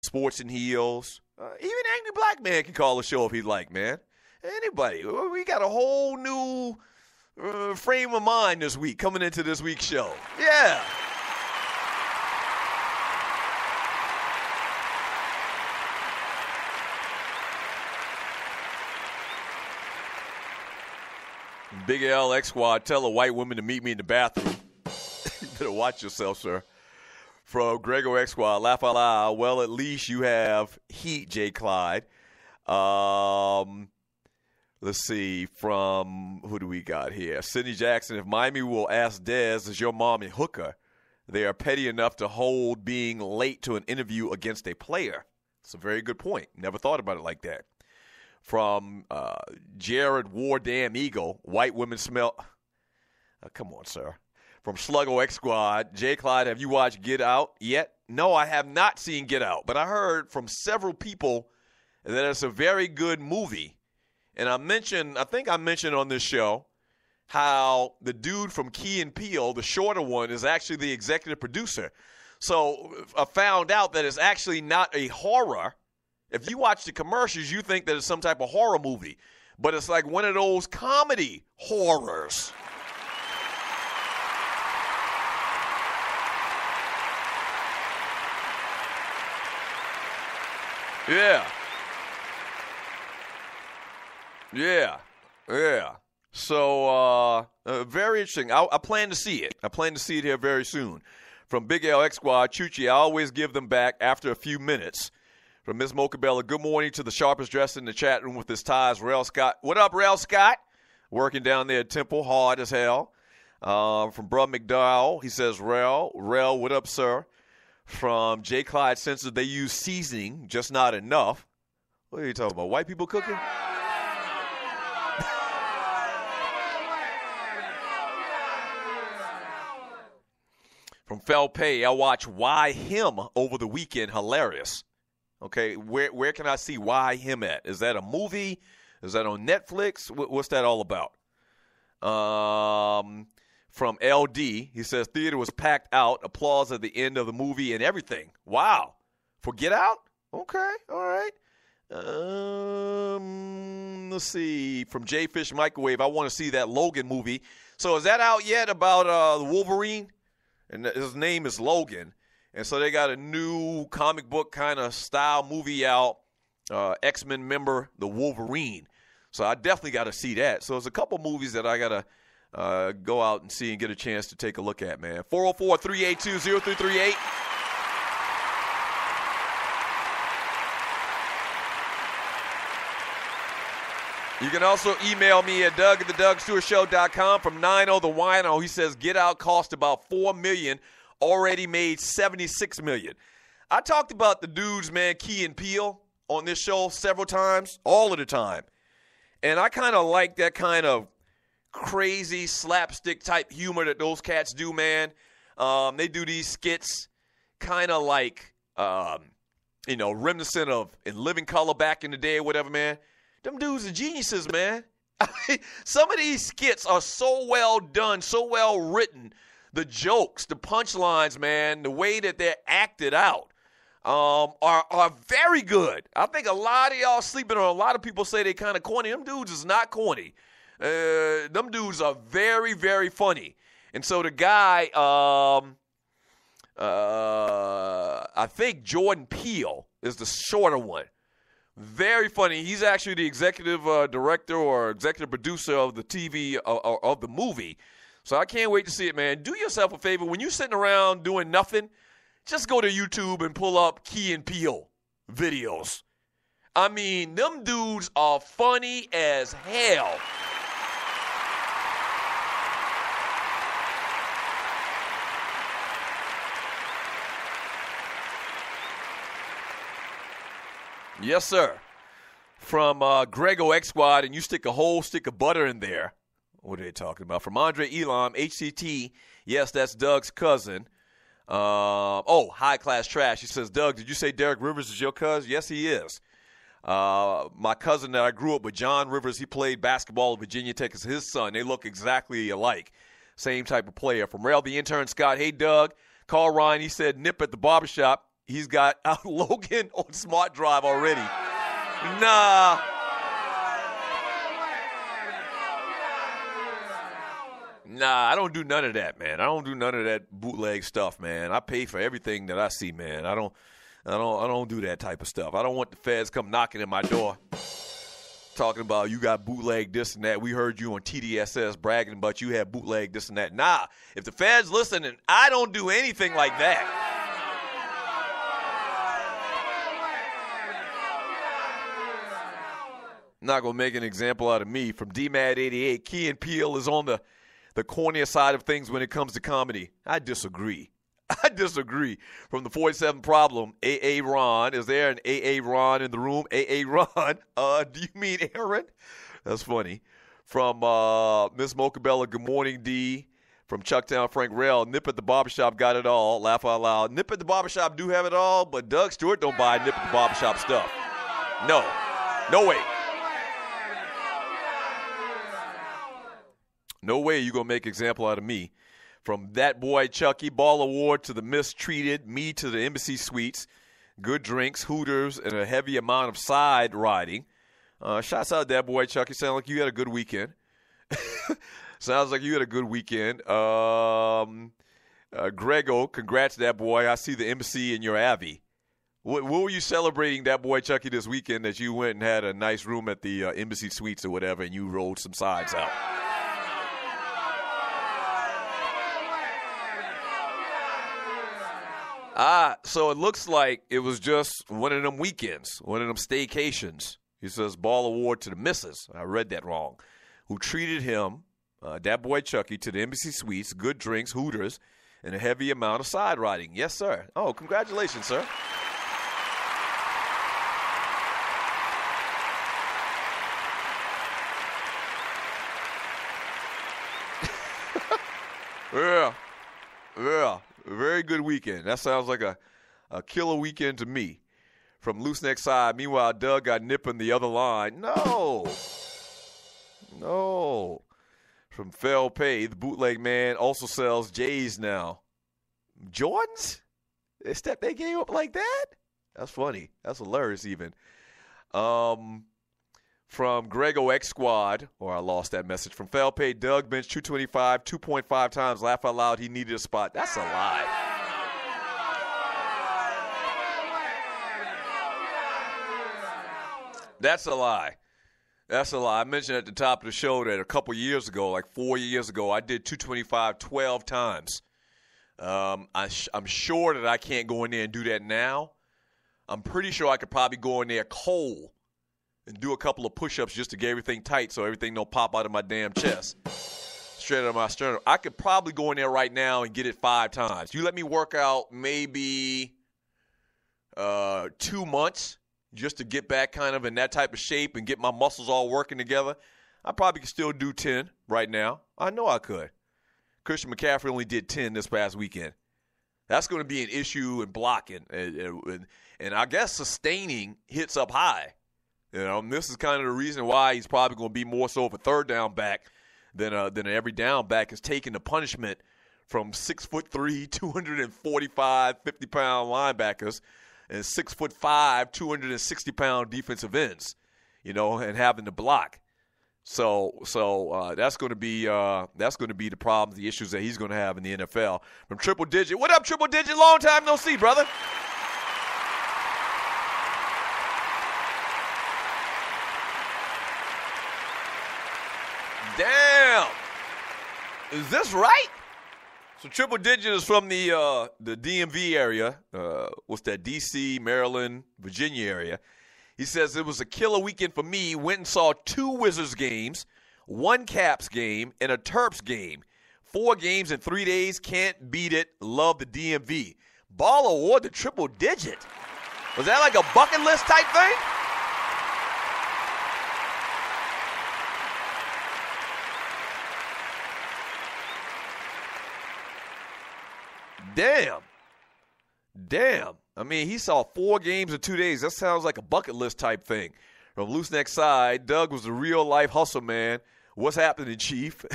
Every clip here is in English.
Sports and Heels. Even Angry Black Man can call the show if he'd like, man. Anybody. We got a whole new frame of mind this week coming into this week's show. Yeah. Big L X Squad, tell a white woman to meet me in the bathroom. You better watch yourself, sir. From Grego X Squad, laugh out loud. Well, at least you have heat, J. Clyde. Let's see, from who do we got here? Sidney Jackson, if Miami will ask Dez, is your mom a hooker? They are petty enough to hold being late to an interview against a player. It's a very good point. Never thought about it like that. From Jared Wardam Eagle, white women smell. Come on, sir. From Sluggo X Squad, J. Clyde, have you watched Get Out yet? No, I have not seen Get Out, but I heard from several people that it's a very good movie. And I think I mentioned on this show how the dude from Key and Peele, the shorter one, is actually the executive producer. So I found out that it's actually not a horror. If you watch the commercials, you think that it's some type of horror movie. But it's like one of those comedy horrors. Yeah. So, very interesting. I plan to see it. I plan to see it here very soon. From Big L X Squad, Chuchi, I always give them back after a few minutes. From Ms. Mocabella, good morning to the sharpest dressed in the chat room with his ties, Rail Scott. What up, Rail Scott? Working down there at Temple, hard as hell. From Bruh McDowell, he says, Rail, what up, sir? From J. Clyde Sensor, they use seasoning, just not enough. What are you talking about, white people cooking? From Felpay, I watched Why Him over the weekend. Hilarious. Okay, where can I see Why Him at? Is that a movie? Is that on Netflix? What's that all about? From LD, he says, theater was packed out. Applause at the end of the movie and everything. Wow. For Get Out? Okay, all right. Let's see. From J Fish Microwave, I want to see that Logan movie. So is that out yet about the Wolverine? And his name is Logan. And so they got a new comic book kind of style movie out, X-Men member, the Wolverine. So I definitely got to see that. So there's a couple movies that I got to go out and see and get a chance to take a look at, man. 404-382-0338. You can also email me at Doug@theDougStewartShow.com. From 90 the Wino, he says, Get Out cost about $4 million, already made $76 million. I talked about the dudes, man, Key and Peele, on this show several times, all of the time. And I kind of like that kind of crazy slapstick type humor that those cats do, man. They do these skits kind of like, reminiscent of In Living Color back in the day or whatever, man. Them dudes are geniuses, man. Some of these skits are so well done, so well written. The jokes, the punchlines, man, the way that they're acted out are very good. I think a lot of y'all sleeping on. A lot of people say they kind of corny. Them dudes is not corny. Them dudes are very, very funny. And so the guy, I think Jordan Peele is the shorter one. Very funny. He's actually the executive director or executive producer of the TV of the movie. So I can't wait to see it, man. Do yourself a favor. When you're sitting around doing nothing, just go to YouTube and pull up Key and Peele videos. I mean, them dudes are funny as hell. Yes, sir. From Grego X Squad, and you stick a whole stick of butter in there. What are they talking about? From Andre Elam, HCT. Yes, that's Doug's cousin. High class trash. He says, Doug, did you say Derek Rivers is your cousin? Yes, he is. My cousin that I grew up with, John Rivers, he played basketball at Virginia Tech, is his son. They look exactly alike. Same type of player. From Rail the Intern, Scott, hey, Doug. Carl Ryan, he said, nip at the barbershop. he's got Logan on Smart Drive already. Nah. Nah, I don't do none of that, man. I don't do none of that bootleg stuff, man. I pay for everything that I see, man. I don't do that type of stuff. I don't want the feds come knocking at my door talking about you got bootleg this and that. We heard you on TDSS bragging about you had bootleg this and that. Nah, if the feds listening, I don't do anything like that. I'm not going to make an example out of me. From DMAD88, Key and Peele is on the cornier side of things when it comes to comedy. I disagree. From the 47 Problem, A.A. Ron. Is there an A.A. Ron in the room? A.A. Ron. Do you mean Aaron? That's funny. From Miss Mocabella, good morning, D. From Chucktown, Frank Rell, Nip at the Barbershop got it all. Laugh out loud. Nip at the Barbershop do have it all, but Doug Stewart don't buy Nip at the Barbershop stuff. No way. No way you going to make an example out of me. From That Boy Chucky, Ball Award to the Mistreated, me to the Embassy Suites, good drinks, Hooters, and a heavy amount of side riding. Shouts out That Boy Chucky. Sounds like you had a good weekend. Grego, congrats, That Boy. I see the Embassy in your Avi. What were you celebrating, That Boy Chucky, this weekend that you went and had a nice room at the Embassy Suites or whatever and you rolled some sides out? So it looks like it was just one of them weekends, one of them staycations. He says, Ball Award to the missus. I read that wrong. Who treated him, That Boy Chucky, to the Embassy Suites, good drinks, Hooters, and a heavy amount of side riding. Yes, sir. Oh, congratulations, sir. Yeah. Very good weekend. That sounds like a killer weekend to me. From Loose Neck Side. Meanwhile, Doug got nipping the other line. No. From Fell Pay, the bootleg man also sells J's now. Jordans? They stepped their game up like that? That's funny. That's hilarious even. From Grego X Squad, or I lost that message. From Fell Pay, Doug bench 225, 2.5 times. Laugh out loud, he needed a spot. That's a lie. That's a lie. I mentioned at the top of the show that a couple years ago, like 4 years ago, I did 225 12 times. I'm sure that I can't go in there and do that now. I'm pretty sure I could probably go in there cold and do a couple of push-ups just to get everything tight so everything don't pop out of my damn chest. Straight out of my sternum. I could probably go in there right now and get it 5 times. You let me work out maybe 2 months just to get back kind of in that type of shape and get my muscles all working together. I probably could still do 10 right now. I know I could. Christian McCaffrey only did 10 this past weekend. That's going to be an issue in blocking. And I guess sustaining hits up high. You know, and this is kind of the reason why he's probably going to be more so of a third down back than an every down back, is taking the punishment from 6'3", 245, 50-pound linebackers and 6'5", 260-pound defensive ends, you know, and having to block. So that's going to be the problems, the issues that he's going to have in the NFL. From Triple Digit, what up, Triple Digit? Long time no see, brother. Damn. Is this right? So Triple Digit is from the DMV area. What's that? D.C., Maryland, Virginia area. He says, it was a killer weekend for me. Went and saw 2 Wizards games, 1 Caps game, and a Terps game. 4 games in 3 days. Can't beat it. Love the DMV. Ball Award to Triple Digit. Was that like a bucket list type thing? Damn. I mean, he saw 4 games in 2 days. That sounds like a bucket list type thing. From Loose Neck Side, Doug was a real-life hustle man. What's happening, Chief?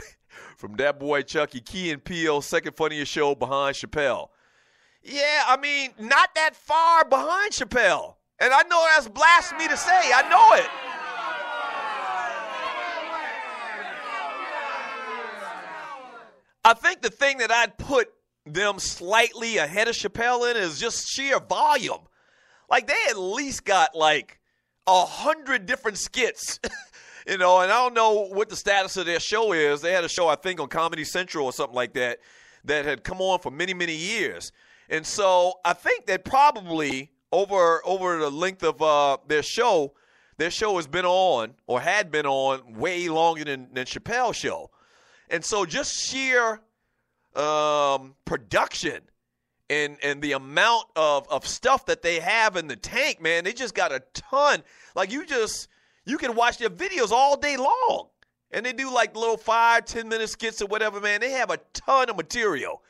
From That Boy Chucky, Key and Peele, second funniest show behind Chappelle. Yeah, I mean, not that far behind Chappelle. And I know that's blasphemy to say. I know it. I think the thing that I'd put them slightly ahead of Chappelle in is just sheer volume. Like, they at least got like 100 different skits, and I don't know what the status of their show is. They had a show, I think, on Comedy Central or something like that had come on for many, many years. And so I think that probably over the length of their show has been on or had been on way longer than Chappelle's show. And so just sheer production and the amount of stuff that they have in the tank, man, they just got a ton. Like, you can watch their videos all day long. And they do like little 5-10 minute skits or whatever, man. They have a ton of material.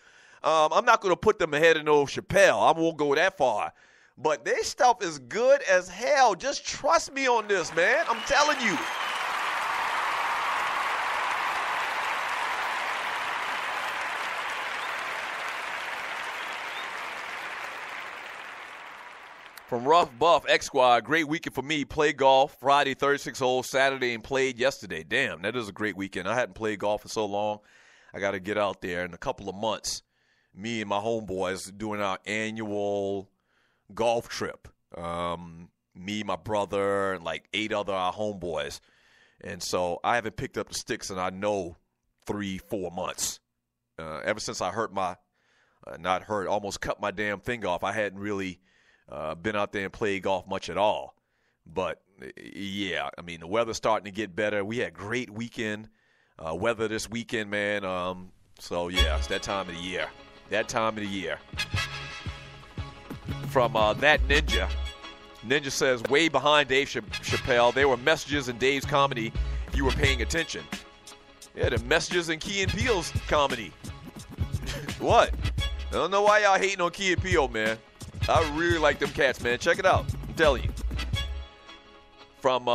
I'm not going to put them ahead of no Chappelle. I won't go that far. But their stuff is good as hell. Just trust me on this, man. I'm telling you. From Rough Buff, X-Squad, great weekend for me. Played golf Friday, 36 holes, Saturday, and played yesterday. Damn, that is a great weekend. I hadn't played golf for so long. I got to get out there in a couple of months. Me and my homeboys doing our annual golf trip. Me, my brother, and like 8 other our homeboys. And so I haven't picked up the sticks in, I know, 3-4 months. Ever since I hurt almost cut my damn finger off, I hadn't really been out there and played golf much at all. But, yeah, I mean, the weather's starting to get better. We had a great weekend weather this weekend, man. So, yeah, it's that time of the year. From That Ninja. Ninja says, way behind Dave Chappelle. There were messages in Dave's comedy if you were paying attention. Yeah, the messages in Key and Peele's comedy. What? I don't know why y'all hating on Key and Peele, man. I really like them cats, man. Check it out. I'm telling you. From,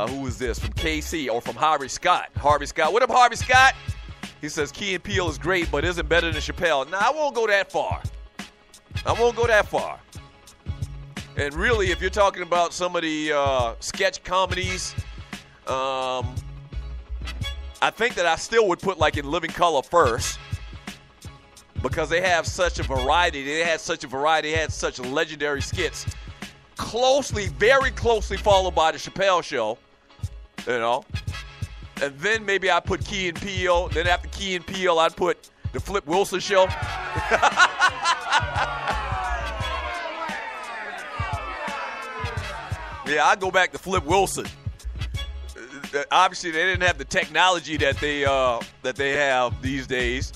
who is this? From KC or from Harvey Scott. Harvey Scott. What up, Harvey Scott? He says, Key and Peele is great, but isn't better than Chappelle. Nah, I won't go that far. And really, if you're talking about some of the sketch comedies, I think that I still would put like In Living Color first. Because they have such a variety. They had such legendary skits. Very closely followed by the Chappelle Show. And then maybe I put Key and Peele. Then after Key and Peele, I'd put the Flip Wilson Show. Yeah, I'd go back to Flip Wilson. Obviously, they didn't have the technology that they have these days.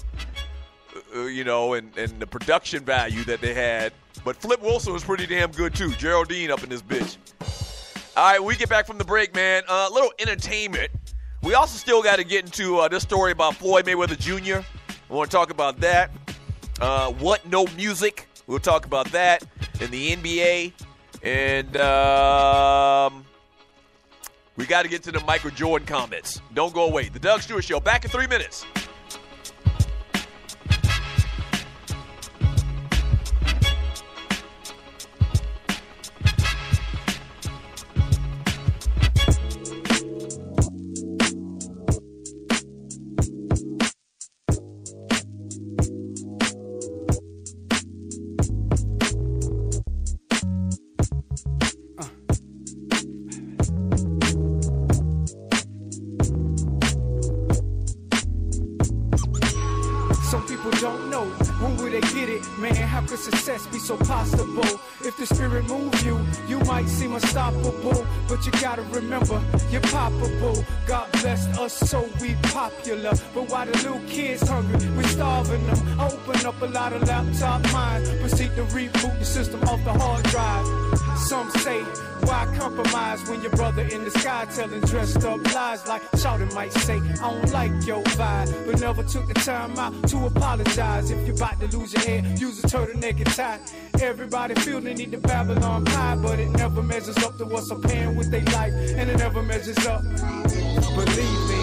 And the production value that they had. But Flip Wilson was pretty damn good, too. Geraldine up in this bitch. All right, we get back from the break, man. A little entertainment. We also still got to get into this story about Floyd Mayweather Jr. I want to talk about that. What No Music. We'll talk about that in the NBA. And we got to get to the Michael Jordan comments. Don't go away. The Doug Stewart Show. Back in 3 minutes. Success be so possible. If the spirit moves you, you might seem unstoppable. But you gotta remember, you're poppable. God blessed us so we popular. But why the little kids hungry, we starving them. Open up a lot of laptop minds. Proceed to reboot the system off the hard drive. Some say, why compromise when your brother in the sky telling dressed up lies like Shawty might say, I don't like your vibe, but never took the time out to apologize. If you're about to lose your head, use a turtleneck and tie. Everybody feel they need the Babylon pie, but it never measures up to what's I'm paying with their life, and it never measures up. Believe me,